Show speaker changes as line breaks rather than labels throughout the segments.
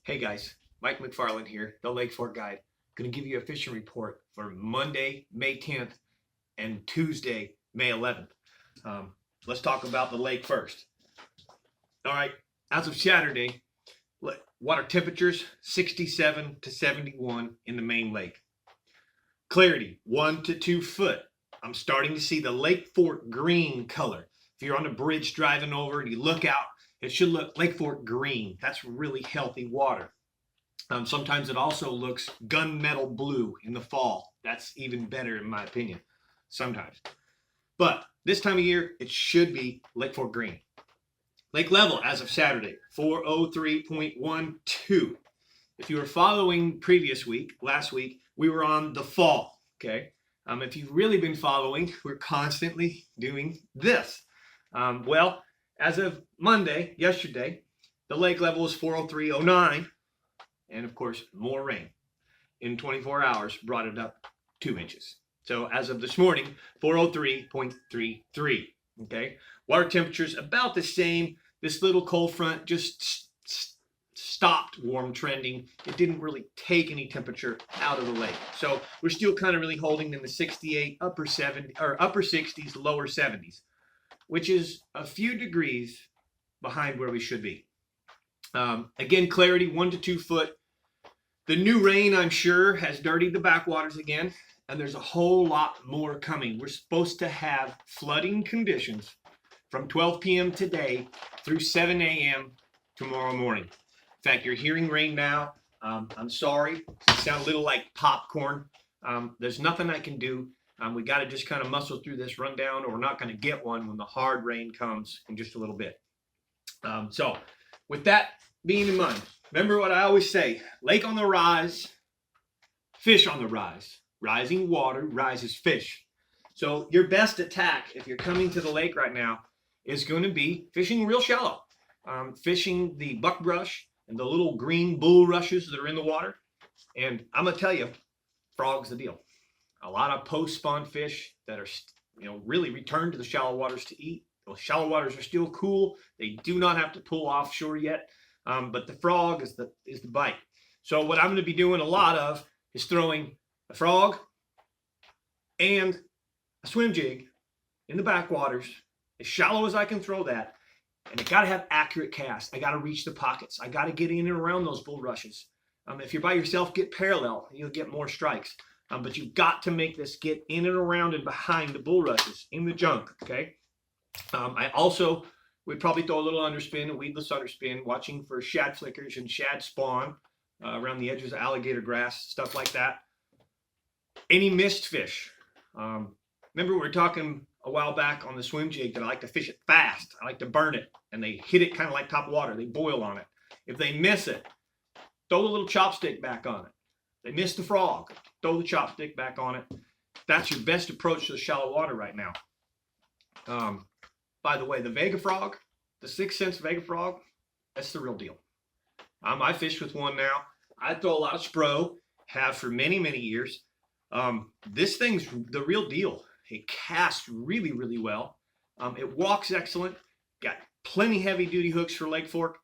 Hey guys, Mike McFarland here, the Lake Fork Guide. Going to give you a fishing report for Monday, May 10th and Tuesday, May 11th. Let's talk about the lake first. All right, as of Saturday, water temperatures 67 to 71 in the main lake. Clarity 1 to 2 foot. I'm starting to see the Lake Fork green color. If you're on a bridge driving over and you look out, it should look Lake Fork green. That's really healthy water. Sometimes it also looks gunmetal blue in the fall. That's even better in my opinion, sometimes. But this time of year, it should be Lake Fork green. Lake level as of Saturday, 403.12. If you were following last week, we were on the fall, okay? If you've really been following, we're constantly doing this. Well, as of Monday, yesterday, the lake level is 403.09, and of course, more rain in 24 hours brought it up 2 inches. So as of this morning, 403.33, okay? Water temperature's about the same. This little cold front just stopped warm trending. It didn't really take any temperature out of the lake. So we're still kind of really holding in the 68, upper 60s, lower 70s, which is a few degrees behind where we should be. Again, clarity 1 to 2 foot. The new rain, I'm sure, has dirtied the backwaters again, and there's a whole lot more coming. We're supposed to have flooding conditions from 12 p.m. today through 7 a.m. tomorrow morning. In fact, you're hearing rain now. I'm sorry, it sounds a little like popcorn. There's nothing I can do. We got to just kind of muscle through this rundown, or we're not going to get one when the hard rain comes in just a little bit. So with that being in mind, remember what I always say, lake on the rise, fish on the rise. Rising water rises fish. So your best attack, if you're coming to the lake right now, is going to be fishing real shallow. Fishing the buckbrush and the little green bulrushes that are in the water. And I'm going to tell you, frog's the deal. A lot of post-spawn fish that are, really returned to the shallow waters to eat. Those shallow waters are still cool. They do not have to pull offshore yet. But the frog is the bite. So what I'm going to be doing a lot of is throwing a frog and a swim jig in the backwaters, as shallow as I can throw that. And I got to have accurate casts. I got to reach the pockets. I got to get in and around those bulrushes. If you're by yourself, get parallel. You'll get more strikes. But you've got to make this get in and around and behind the bulrushes in the junk, okay? I also would probably throw a little underspin, a weedless underspin, watching for shad flickers and shad spawn around the edges of alligator grass, stuff like that. Any missed fish. Remember we were talking a while back on the swim jig that I like to fish it fast. I like to burn it, and they hit it kind of like Topwater. They boil on it. If they miss it, throw the little chopstick back on it. They missed the frog, throw the chopstick back on it. That's your best approach to the shallow water right now. By the way, the Vega frog, the 6th Sense Vega frog, that's the real deal. I fish with one now. I throw a lot of Spro, have for many, many years. This thing's the real deal. It casts really, really well. It walks excellent. Got plenty heavy duty hooks for Lake Fork.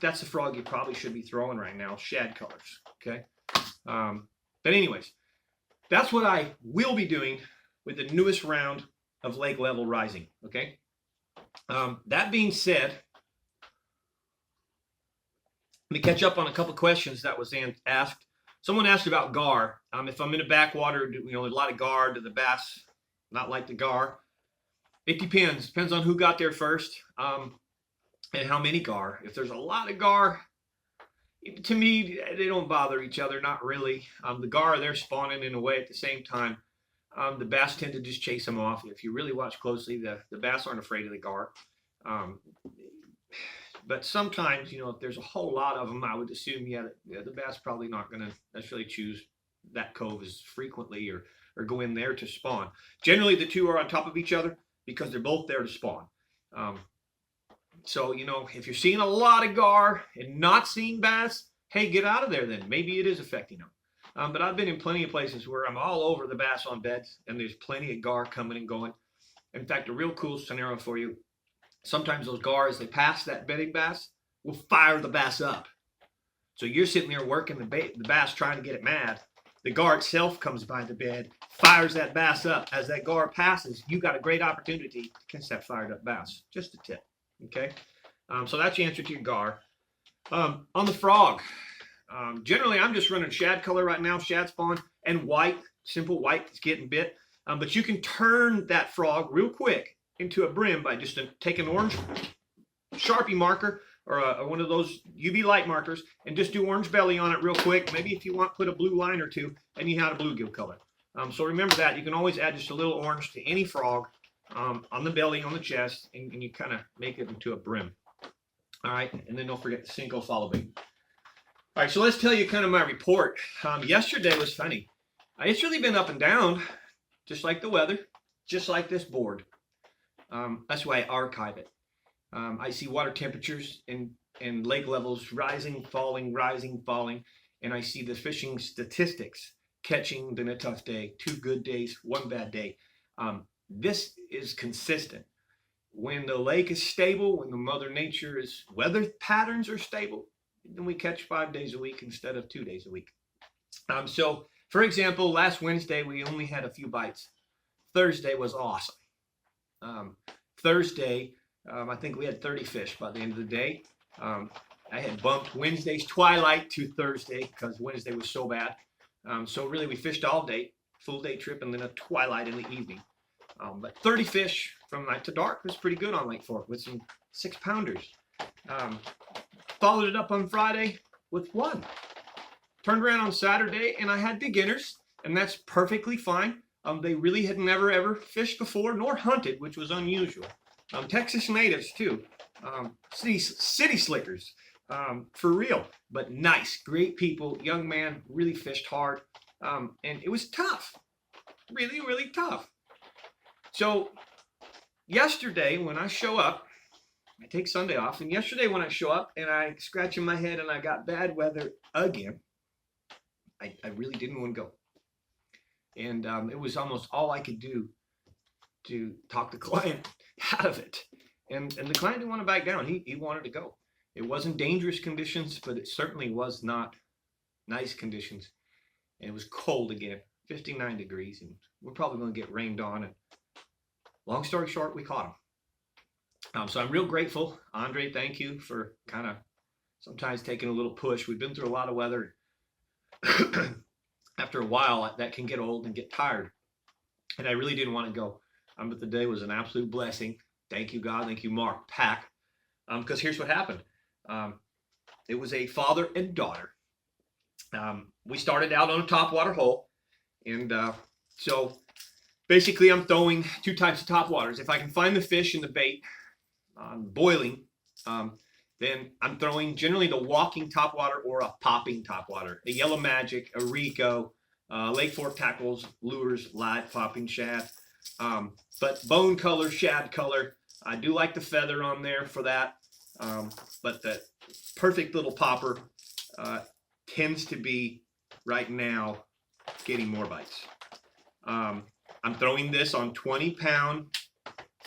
That's the frog you probably should be throwing right now, shad colors, okay? But anyways, that's what I will be doing with the newest round of lake level rising, okay? That being said, let me catch up on a couple questions that was asked. Someone asked about gar. If I'm in a backwater, there's a lot of gar. Do the bass not like the gar? It depends. Depends on who got there first and how many gar. If there's a lot of gar, to me, they don't bother each other, not really. The gar, they're spawning in a way at the same time. The bass tend to just chase them off. If you really watch closely, the bass aren't afraid of the gar. But sometimes, if there's a whole lot of them, I would assume, the bass probably not going to necessarily choose that cove as frequently or go in there to spawn. Generally, the two are on top of each other because they're both there to spawn. So, if you're seeing a lot of gar and not seeing bass, hey, get out of there then. Maybe it is affecting them. But I've been in plenty of places where I'm all over the bass on beds, and there's plenty of gar coming and going. In fact, a real cool scenario for you, sometimes those gar, as they pass that bedding bass, will fire the bass up. So you're sitting there working the bass, trying to get it mad. The gar itself comes by the bed, fires that bass up. As that gar passes, you got a great opportunity to catch that fired up bass. Just a tip, okay? So that's the answer to your gar. On the frog, generally I'm just running shad color right now, shad spawn, and white, simple white is getting bit. But you can turn that frog real quick into a brim by just taking an orange Sharpie marker or one of those UV light markers and just do orange belly on it real quick. Maybe if you want, put a blue line or two, and you have a bluegill color. So remember that. You can always add just a little orange to any frog on the belly, on the chest, and you kind of make it into a brim. All right, and then don't forget the Cinco follow bait. All right, so let's tell you kind of my report. Yesterday was funny. It's really been up and down, just like the weather, just like this board. That's why I archive it. I see water temperatures and lake levels rising, falling, and I see the fishing statistics, catching, then a tough day, 2 good days, 1 bad day. This is consistent. When the lake is stable, when the Mother Nature's weather patterns are stable, then we catch 5 days a week instead of 2 days a week. So, for example, last Wednesday we only had a few bites. Thursday was awesome. Thursday, I think we had 30 fish by the end of the day. I had bumped Wednesday's twilight to Thursday because Wednesday was so bad. So really we fished all day, full day trip, and then a twilight in the evening. But 30 fish from night to dark was pretty good on Lake Fork with some 6-pounders. Followed it up on Friday with 1. Turned around on Saturday and I had beginners, and that's perfectly fine. They really had never ever fished before nor hunted, which was unusual. Texas natives too, city slickers, for real, but nice, great people. Young man really fished hard, and it was tough, really, really tough. So yesterday when I show up, I take Sunday off, and yesterday when I show up and I scratching my head and I got bad weather again, I really didn't want to go. And it was almost all I could do to talk the client out of it. And the client didn't want to back down. He wanted to go. It wasn't dangerous conditions, but it certainly was not nice conditions. And it was cold again, 59 degrees, and we're probably going to get rained on. And long story short, we caught him. So I'm real grateful. Andre, thank you for kind of sometimes taking a little push. We've been through a lot of weather. After a while, that can get old and get tired. And I really didn't want to go. But the day was an absolute blessing. Thank you, God. Thank you, Mark Pack. Because here's what happened. It was a father and daughter. We started out on a topwater hole. And so basically I'm throwing 2 types of topwaters. If I can find the fish in the bait boiling, then I'm throwing generally the walking topwater or a popping topwater. A Yellow Magic, a Rico, Lake Fork Tackles, lures, live popping shad. But bone color, shad color. I do like the feather on there for that. But the perfect little popper tends to be right now getting more bites. I'm throwing this on 20-pound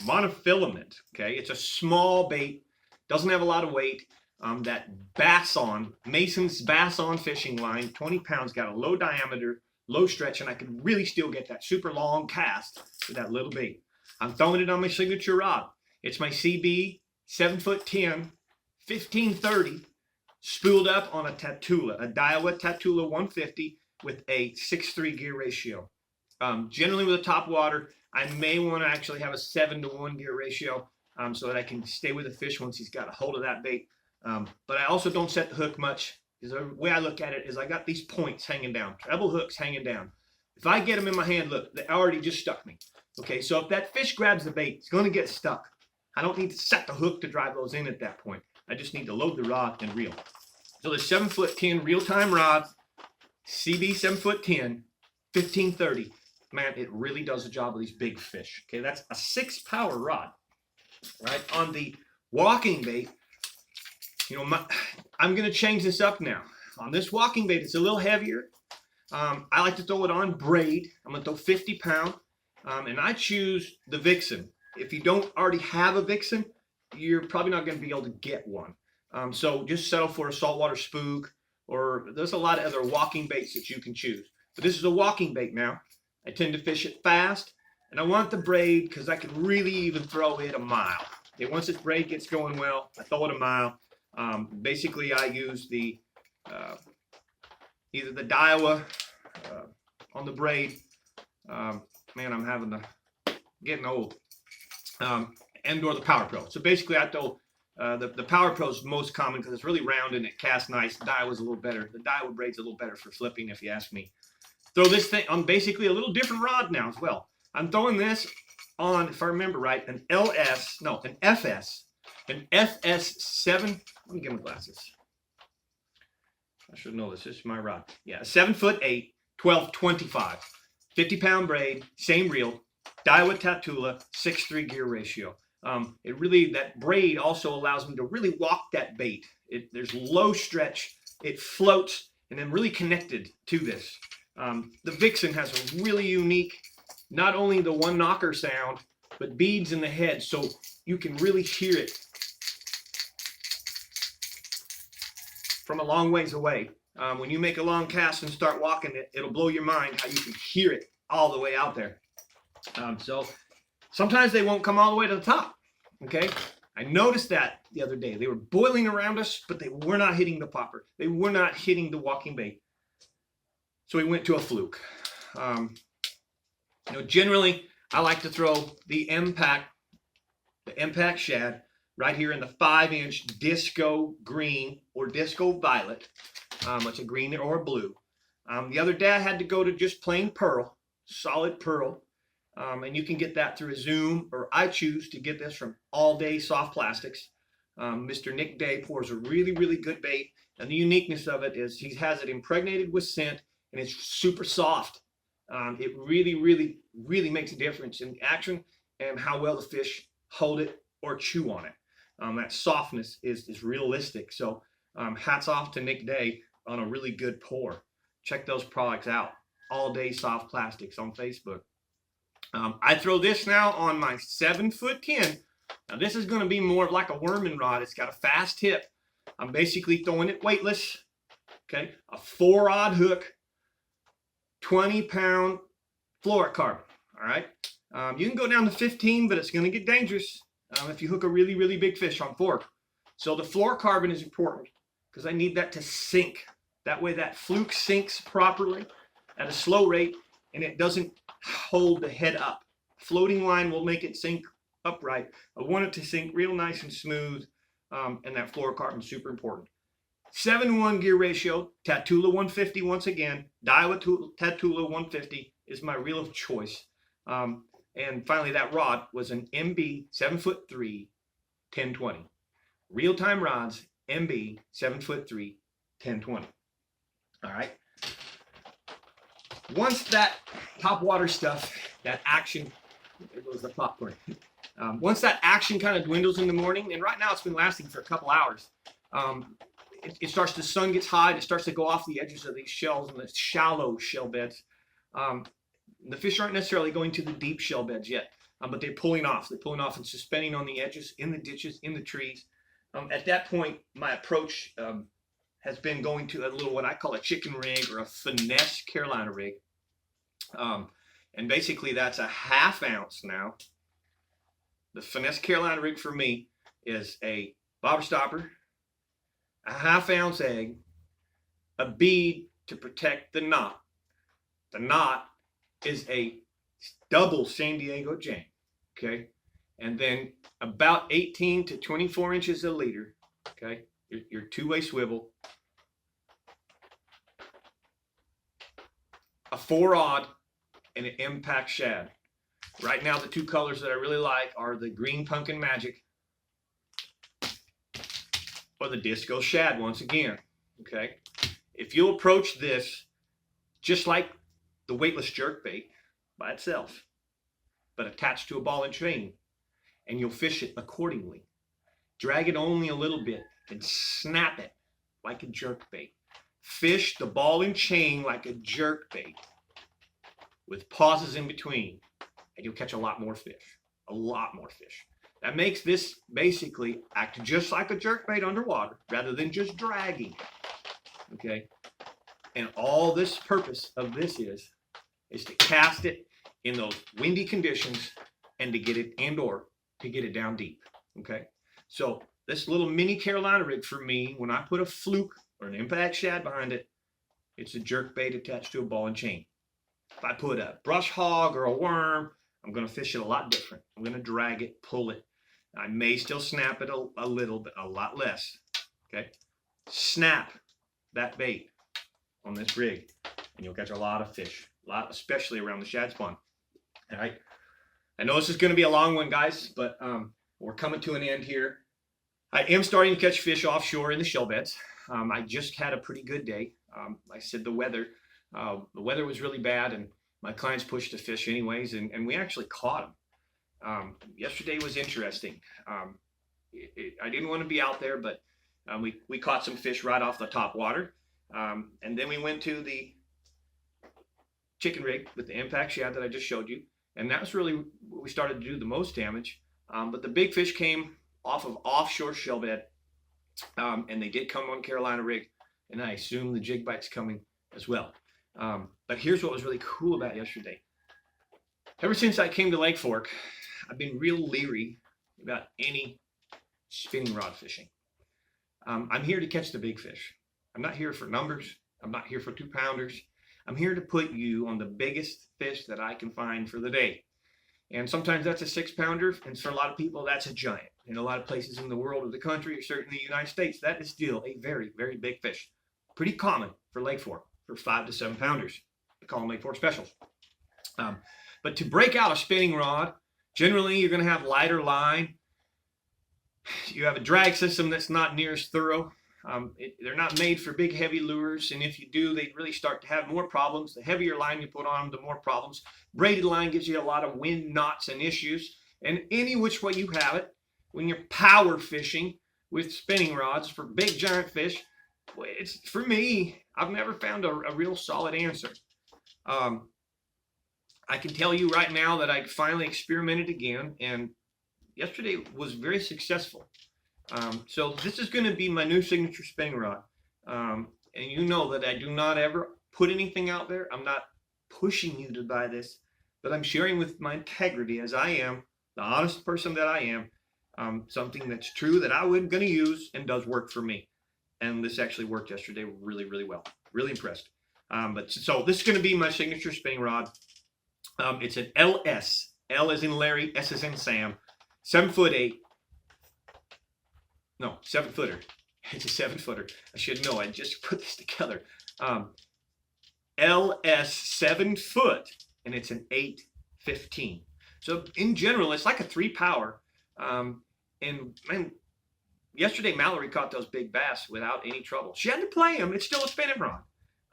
monofilament. Okay, it's a small bait. Doesn't have a lot of weight. That bass on, Mason's bass on fishing line, 20 pounds, got a low diameter, low stretch, and I could really still get that super long cast with that little bait. I'm throwing it on my signature rod. It's my CB 7'10", 1530, spooled up on a Tatula, a Daiwa Tatula 150 with a 6:3 gear ratio. Generally with a topwater, I may want to actually have a 7-to-1 gear ratio. So that I can stay with the fish once he's got a hold of that bait. But I also don't set the hook much. Because the way I look at it is I got these points hanging down, treble hooks hanging down. If I get them in my hand, look, they already just stuck me. Okay, so if that fish grabs the bait, it's going to get stuck. I don't need to set the hook to drive those in at that point. I just need to load the rod and reel. So the 7'10" real-time rod, CB 7'10", 1530. Man, it really does the job of these big fish. Okay, that's a 6-power rod. Right, on the walking bait, I'm going to change this up now. On this walking bait, it's a little heavier. I like to throw it on braid. I'm going to throw 50 pound, and I choose the Vixen. If you don't already have a Vixen, you're probably not going to be able to get one. So just settle for a saltwater spook or there's a lot of other walking baits that you can choose. But this is a walking bait now. I tend to fish it fast, and I want the braid because I can really even throw it a mile. Okay, once this braid gets going well, I throw it a mile. Basically, I use the either the Daiwa on the braid. Man, I'm getting old. And or the Power Pro. So basically, I throw the Power Pro is most common because it's really round and it casts nice. The Daiwa's a little better. The Daiwa braid's a little better for flipping, if you ask me. Throw this thing on basically a little different rod now as well. I'm throwing this on, if I remember right, an FS7. Let me get my glasses. I should know this. This is my rod. Yeah, 7'8", 1225, 50-pound braid, same reel, Daiwa Tatula, 6:3 gear ratio. That braid also allows me to really walk that bait. There's low stretch, it floats, and then really connected to this. The Vixen has a really unique, not only the one knocker sound, but beads in the head, so you can really hear it from a long ways away. When you make a long cast and start walking it, it'll blow your mind how you can hear it all the way out there. So sometimes they won't come all the way to the top. Okay, I noticed that the other day. They were boiling around us, but they were not hitting the popper. They were not hitting the walking bait. So we went to a fluke. Generally, I like to throw the impact shad right here in the 5-inch disco green or disco violet. It's a green or a blue. The other day I had to go to just plain pearl, solid pearl. And you can get that through a Zoom, or I choose to get this from All Day Soft Plastics. Mr. Nick Day pours a really, really good bait. And the uniqueness of it is he has it impregnated with scent, and it's super soft. It really, really, really makes a difference in action and how well the fish hold it or chew on it. That softness is realistic. So hats off to Nick Day on a really good pour. Check those products out. All Day Soft Plastics on Facebook. I throw this now on my 7'10". Now this is going to be more of like a worming rod. It's got a fast tip. I'm basically throwing it weightless. Okay, a 4-rod hook, 20-pound fluorocarbon. All right, you can go down to 15, but it's going to get dangerous if you hook a really, really big fish on 4. So the fluorocarbon is important because I need that to sink. That way that fluke sinks properly at a slow rate, and it doesn't hold the head up. Floating line will make it sink upright. I want it to sink real nice and smooth, and that fluorocarbon is super important. 7-1 gear ratio, Tatula 150 once again. Daiwa Tatula 150 is my reel of choice. And finally, that rod was an MB 7'3", 1020. Real-time rods, MB 7'3", 1020. All right. Once that Topwater stuff, that action, there goes the popcorn. Once that action kind of dwindles in the morning, and right now it's been lasting for a couple hours, it starts, the sun gets high, it starts to go off the edges of these shells and the shallow shell beds. The fish aren't necessarily going to the deep shell beds yet, but they're pulling off. They're pulling off and suspending on the edges, in the ditches, in the trees. At that point, my approach has been going to a little, what I call a chicken rig or a finesse Carolina rig. And basically that's a 1/2 ounce now. The finesse Carolina rig for me is a bobber stopper, a 1/2 ounce egg, a bead to protect the knot. The knot is a double San Diego jam, okay? And then about 18 to 24 inches a leader, okay? Your two-way swivel, a 4-rod, and an impact shad. Right now, the two colors that I really like are the green pumpkin magic or the disco shad once again, okay? If you'll approach this just like the weightless jerkbait by itself, but attached to a ball and chain, and you'll fish it accordingly. Drag it only a little bit and snap it like a jerkbait. Fish the ball and chain like a jerkbait with pauses in between, and you'll catch a lot more fish. A lot more fish. That makes this basically act just like a jerkbait underwater rather than just dragging. okay? And all this purpose of this is to cast it in those windy conditions and to get it to get it down deep, okay? So this little mini Carolina rig for me, when I put a fluke or an impact shad behind it, it's a jerk bait attached to a ball and chain. If I put a brush hog or a worm, I'm going to fish it a lot different. I'm going to drag it, pull it. I may still snap it a little, but a lot less, okay? Snap that bait on this rig, and you'll catch a lot of fish, especially around the shad spawn. All right. I know this is going to be a long one, guys, but we're coming to an end here. I am starting to catch fish offshore in the shell beds. I just had a pretty good day. Like I said, the weather was really bad, and my clients pushed the fish anyways, and we actually caught them. Yesterday was interesting. I didn't want to be out there, but we caught some fish right off the Topwater. And then we went to the chicken rig with the impact shad that I just showed you. And that's really what we started to do the most damage. But the big fish came off of offshore shell bed. And they did come on Carolina rig. And I assume the jig bite's coming as well. But here's what was really cool about yesterday. Ever since I came to Lake Fork, I've been real leery about any spinning rod fishing. I'm here to catch the big fish. I'm not here for numbers. I'm not here for 2-pounders. I'm here to put you on the biggest fish that I can find for the day. And sometimes that's a 6-pounder, and for a lot of people, that's a giant. In a lot of places in the world or the country, or certainly the United States, that is still a very, very big fish. Pretty common for Lake Fork, for 5 to 7-pounders. We call them Lake Fork specials. But to break out a spinning rod, generally you're going to have lighter line. You have a drag system that's not near as thorough. They're not made for big, heavy lures, and if you do, they really start to have more problems. The heavier line you put on them, the more problems. Braided line gives you a lot of wind, knots, and issues. And any which way you have it, when you're power fishing with spinning rods for big, giant fish, it's, for me, I've never found a real solid answer. I can tell you right now that I finally experimented again, and yesterday was very successful. So this is going to be my new signature spinning rod. And you know that I do not ever put anything out there. I'm not pushing you to buy this, but I'm sharing with my integrity as I am, the honest person that I am, something that's true that I wasn't going to use and does work for me. And this actually worked yesterday really, really well. Really impressed. So this is going to be my signature spinning rod. It's an LS. L as in Larry, S as in Sam. 7'8". No, 7-footer. It's a 7-footer. I should know. I just put this together. LS 7-foot, and it's an 8-15. So in general, it's like a 3-power. And man, yesterday Mallory caught those big bass without any trouble. She had to play them. It's still a spinning rod.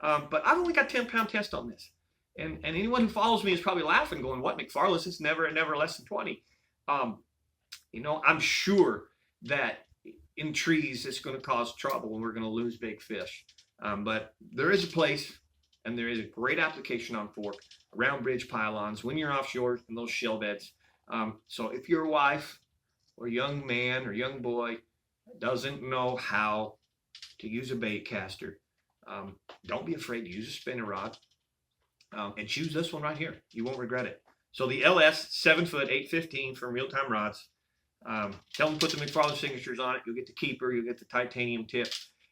But I've only got 10-pound test on this. And anyone who follows me is probably laughing, going, "What, McFarland's? It's never less than 20." You know, I'm sure that in trees it's going to cause trouble and we're going to lose big fish. But there is a place, and there is a great application on Fork around bridge pylons when you're offshore in those shell beds. So if your wife or young man or young boy doesn't know how to use a bait caster, don't be afraid to use a spinner rod. And choose this one right here. You won't regret it. So the LS 7-foot 8-15 from Real Time Rods. Tell them to put the McFarland signatures on it. You'll get the keeper. You'll get the titanium tip.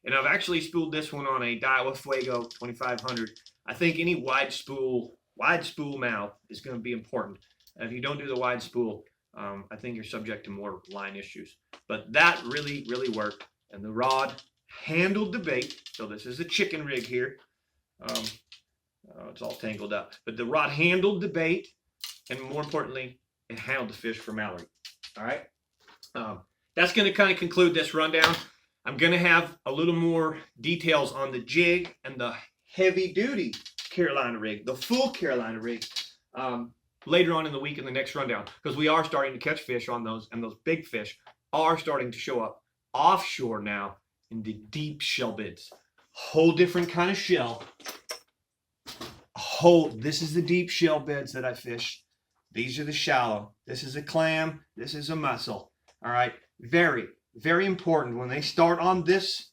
And I've actually spooled this one on a Daiwa Fuego 2500. I think any wide spool mouth is going to be important. And if you don't do the wide spool, I think you're subject to more line issues. But that really, really worked. And the rod handled the bait. So this is a chicken rig here. It's all tangled up. But the rod handled the bait, and more importantly, it handled the fish for Mallory. All right? That's going to kind of conclude this rundown. I'm going to have a little more details on the jig and the heavy-duty Carolina rig, the full Carolina rig, later on in the week in the next rundown, because we are starting to catch fish on those, and those big fish are starting to show up offshore now in the deep shell beds. Whole different kind of shell. This is the deep shell beds that I fish. These are the shallow. This is a clam. This is a mussel. All right. Very, very important when they start on this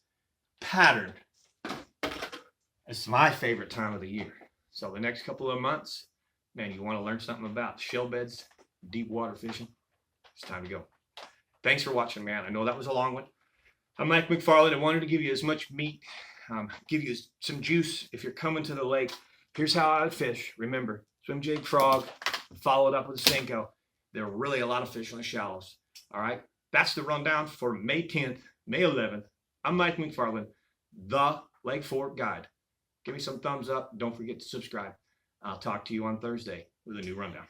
pattern. It's my favorite time of the year. So the next couple of months, man, you want to learn something about shell beds, deep water fishing, it's time to go. Thanks for watching, man. I know that was a long one. I'm Mike McFarland. I wanted to give you as much meat, give you some juice if you're coming to the lake. Here's how I would fish. Remember, swim jig, frog, follow it up with a Senko. There are really a lot of fish on the shallows. All right, that's the rundown for May 10th, May 11th. I'm Mike McFarland, the Lake Fork Guide. Give me some thumbs up. Don't forget to subscribe. I'll talk to you on Thursday with a new rundown.